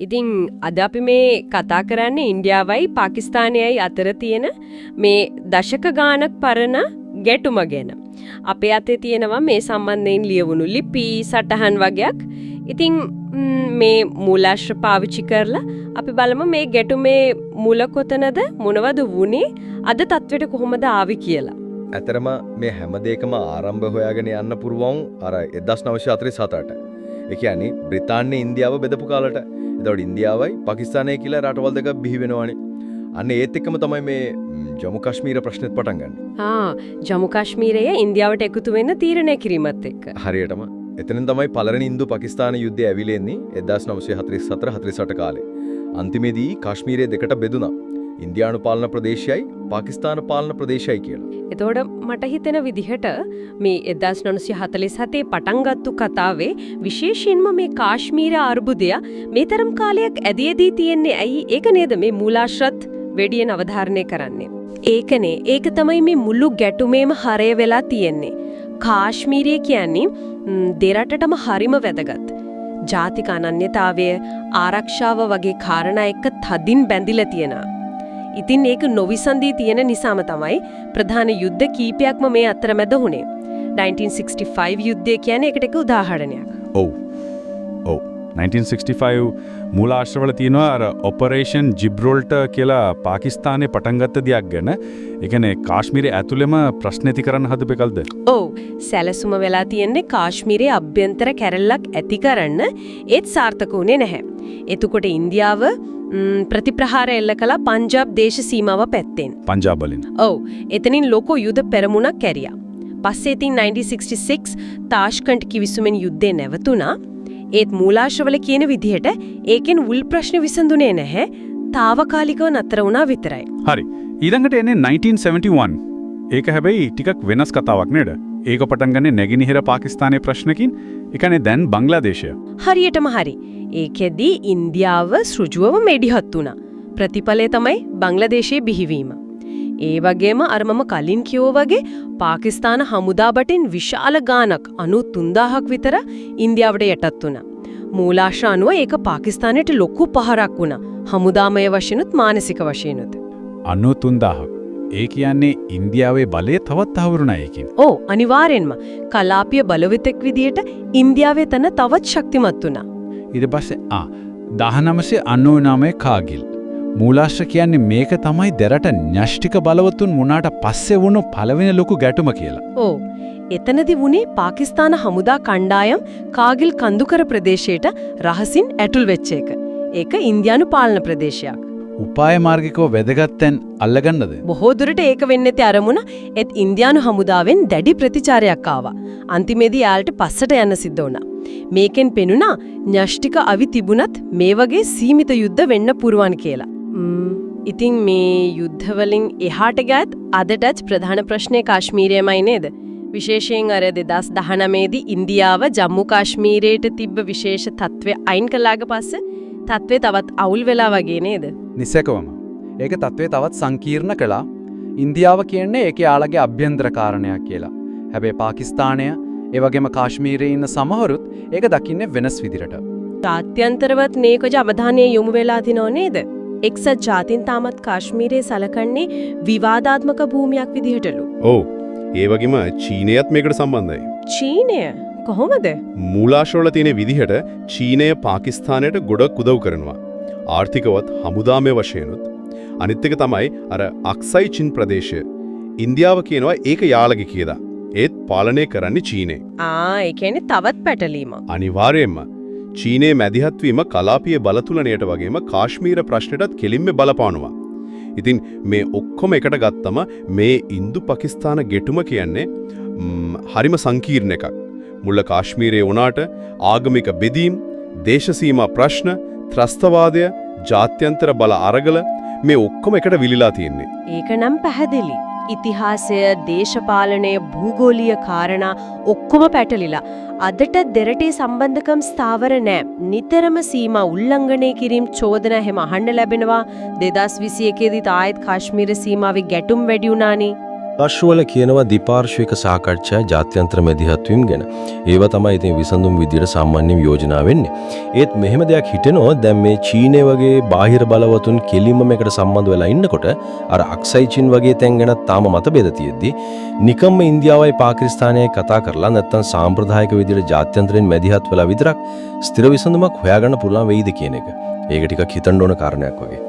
ඉතින් අද අපි මේ කතා කරන්නේ ඉන්දියාවයි පාකිස්තානයයි අතර තියෙන මේ දශක ගානක් පරණ ගැටුම ගැන. අපේ අතේ තියෙනවා මේ සම්බන්ධයෙන් ලියවුණු ලිපි සටහන් වගේක්. ඉතින් මේ මූලාශ්‍ර පාවිච්චි කරලා අපි බලමු මේ ගැටුමේ මුල කොතනද මොනවද වුනේ අද තත්වෙට කොහොමද ආවි කියලා. ඇතරම මේ හැම දෙයකම ආරම්භ හොයාගෙන යන්න පුරුවන් අර 1947. ඒ කියන්නේ බ්‍රිතාන්‍ය ඉන්දියාව බෙදපු කාලට. එතකොට ඉන්දියාවයි පාකිස්තානයයි කියලා රටවල් දෙකක් බිහි වෙනවානේ. අන්න ඒත් එක්කම තමයි මේ ජම්මු කාශ්මීර ප්‍රශ්නෙත් පටන් ගන්න. ජම්මු කාශ්මීරය ඉන්දියාවට එකතු වෙන්න තීරණය කිරීමත් එක්ක. හරියටම. එතනින් තමයි පළවෙනි ඉන්දු පාකිස්තාන යුද්ධය ඇවිල්ලා එන්නේ 1944-48 කාලේ. අන්තිමේදී කාශ්මීරය දෙකට බෙදුණා. ඉන්දියානු පාලන ප්‍රදේශයයි පාකිස්තාන පාලන ප්‍රදේශයයි කියලා. එතකොට මට හිතෙන විදිහට මේ 1947 පටන් ගත්තු කතාවේ විශේෂයෙන්ම මේ කාශ්මීර අර්බුදය මේ තරම් කාලයක් ඇදීදී තියෙන්නේ ඇයි? ඒක නේද මේ මූලාශ්‍රත් වැඩියෙන් අවධාරණය කරන්නේ. ඒකනේ. ඒක තමයි මේ මුළු ගැටුමේම හරය වෙලා තියෙන්නේ. කාශ්මීරය කියන්නේ දෙරටටම හරිම වැදගත්. ජාතික අනන්‍යතාවය ආරක්ෂාව වගේ කාරණා එක්ක තදින් බැඳිලා තියෙනවා. ඉතින් ඒක නොවිසන්දී තියෙන නිසාම තමයි ප්‍රධාන යුද්ධ කීපයක්ම මේ අතරමැද වුණේ. 1965 යුද්ධය කියන්නේ ඒකට එක උදාහරණයක්. ඔව් 1965 මූලාශ්‍රවල තියෙනවා අර ඔපරේෂන් ජිබ්‍රෝල්ටර් කියලා පාකිස්තානයේ පටන් ගත්ත දෙයක් ගැන. ඒ කියන්නේ කාශ්මීරයේ ඇතුළෙම ප්‍රශ්න ඇති කරන්න හදපු එකක්ද? ඔව් සැලසුම වෙලා තියෙන්නේ කාශ්මීරයේ අභ්‍යන්තර කැරල්ලක් ඇති කරන්න. ඒත් සාර්ථක වුණේ නැහැ. එතකොට ඉන්දියාව ප්‍රතිප්‍රහාර එල්ල කළා පංජාබ් දේශ සීමාව පැත්තෙන්. පංජාබ් වලින්. ඔව් එතනින් ලොකු යුද පෙරමුණක් කැරියා. පස්සේ ඉතින් 1966 තාෂ්කන්ට් කිවිසුමෙන් යුද්ධේ නැවතුණා. ඒත් මූලාශ්‍රවල කියන විදිහට ඒකෙන් උල් ප්‍රශ්න විසඳුනේ නැහැ. తాවකාලිකව නතර වුණා විතරයි. හරි. ඊළඟට එන්නේ 1971. ඒක හැබැයි ටිකක් වෙනස් කතාවක් නේද? ඒක පටන් ගන්නේ නැගෙනහිර පාකිස්තානයේ ප්‍රශ්නකින්. ඒ කියන්නේ දැන් බංග්ලාදේශය. හරියටම හරි. ඒකෙදී ඉන්දියාව සෘජුවම මෙඩිහත් වුණා. ප්‍රතිඵලය තමයි බංග්ලාදේශයේ බිහිවීම. ඒ වගේම අර මම කලින් කිව්වා වගේ පාකිස්තාන හමුදා බටින් විශාල ගාණක් 93000ක් විතර ඉන්දියාවට යටත් වුණා. මූලාශ්‍ර අනුව ඒක පාකිස්තානයට ලොකු පහරක් වුණා. හමුදාමය වශයෙන්ුත් මානසික වශයෙන්ුත්. 93000ක්. ඒ කියන්නේ ඉන්දියාවේ බලය තවත් තහවුරුණා ඒකින්. ඔව් අනිවාර්යෙන්ම කලාපීය බලවිතෙක් විදියට ඉන්දියාවේ තන තවත් ශක්තිමත් වුණා. ඊට පස්සේ 1999 කාගිල්. මූලාශ්‍ර කියන්නේ මේක තමයි දෙරට න්‍යෂ්ටික බලවතුන් වුණාට පස්සේ වුණු පළවෙනි ලොකු ගැටුම කියලා. ඔව්. එතනදී වුණේ පාකිස්තාන හමුදා කණ්ඩායම් කාගිල් කඳුකර ප්‍රදේශයට රහසින් ඇතුල් වෙච්ච එක. ඒක ඉන්දියානු පාලන ප්‍රදේශයක්. උපාය මාර්ගිකව වැදගත්ෙන් අල්ලගන්නද? බොහෝ දුරට ඒක වෙන්නේ තේ අරමුණ ඒත් ඉන්දියානු හමුදාවෙන් දැඩි ප්‍රතිචාරයක් ආවා. අන්තිමේදී යාලට පස්සට යන්න සිද්ධ වුණා. මේකෙන් පෙනුණා න්‍යෂ්ටික අවි තිබුණත් මේ වගේ සීමිත යුද්ධ වෙන්න පුරුවන් කියලා. ඉතින් මේ යුද්ධ වලින් එහාට ගියත් අදටත් ප්‍රධාන ප්‍රශ්නේ කාශ්මීරයමයි නේද? විශේෂයෙන් අර 2019 දී ඉන්දියාව ජම්මු කාශ්මීරයට තිබ්බ විශේෂ තත්ත්වය අයින් කළාට පස්සේ තත්ත්වය තවත් අවුල් වෙලා වගේ නේද? නිසකවම. ඒක තත්ත්වය තවත් සංකීර්ණ කළා. ඉන්දියාව කියන්නේ ඒකේ යාළගේ අභ්‍යන්තර කාරණයක් කියලා. හැබැයි පාකිස්තානය ඒ වගේම කාශ්මීරයේ ඉන්න සමහරුත් ඒක දකින්නේ වෙනස් විදිහට. ජාත්‍යන්තරවත් මේකජ අවධානය යොමු වෙලා තිනෝ නේද? එක්සත් ජාතීන් තාමත් කාශ්මීරයේ සලකන්නේ විවාදාත්මක භූමියක් විදිහටලු. ඔව්. ඒ වගේම චීනයත් මේකට සම්බන්ධයි. චීනය කොහොමද? මූලාශ්‍රවල තියෙන විදිහට චීනය පාකිස්තානයට ගොඩක් උදව් කරනවා. ආර්ථිකවත් හමුදාමය වශයෙන්ුත්. අනිත් එක තමයි අර අක්සයි චින් ප්‍රදේශය. ඉන්දියාව කියනවා ඒක යාළගේ කියලා. ඒත් පාලනය කරන්නේ චීනය. ඒ කියන්නේ තවත් පැටලීමක්. අනිවාර්යයෙන්ම චීනයේ මැදිහත් වීම කලාපීය බලතුලනයට වගේම කාශ්මීර ප්‍රශ්නෙටත් කෙලින්ම බලපානවා. ඉතින් මේ ඔක්කොම එකට ගත්තම මේ ඉන්දු පාකිස්තාන ගැටුම කියන්නේ හරිම සංකීර්ණ එකක්. මුල කාශ්මීරයේ වුණාට ආගමික බෙදීම්, දේශ සීමා ප්‍රශ්න, ත්‍රස්තවාදය, ජාත්‍යන්තර බල අරගල මේ ඔක්කොම එකට විලිලා තියෙන්නේ. ඒක නම් පැහැදිලි. ඉතිහාසය, දේශපාලනය, භූගෝලීය කාරණා ඔක්කොම පැටලිලා. අදට දෙරටේ සම්බන්ධකම් ස්ථාවර නෑ. නිතරම සීමා උල්ලංඝනය කිරීම චෝදනා හැම අහන්න ලැබෙනවා. 2021 දී ආයෙත් කාශ්මීර සීමාවේ ගැටුම් වැඩි වුණානේ. අශ්වල කියනවා දිපාර්ශ්වික සාකච්ඡා ජාත්‍යන්තර මැදිහත්වීම් ගැන. ඒව තමයි ඉතින් විසඳුම් විදියට සාමාන්‍යයෙන් යෝජනා වෙන්නේ. ඒත් මෙහෙම දෙයක් හිතෙනවා දැන් මේ චීනය වගේ බාහිර බලවතුන් කෙලින්ම මේකට සම්බන්ධ වෙලා ඉන්නකොට අර අක්සයි චීන් වගේ තැන් ගැන තාම මතභේද තියෙද්දි නිකම්ම ඉන්දියාවයි පාකිස්තානයයි කතා කරලා නැත්තම් සාම්ප්‍රදායික විදියට ජාත්‍යන්තරයෙන් මැදිහත් වෙලා විතරක් ස්ථිර විසඳුමක් හොයාගන්න පුළුවන් වෙයිද කියන එක. ඒක ටිකක් හිතන්න ඕන කාරණයක් වගේ.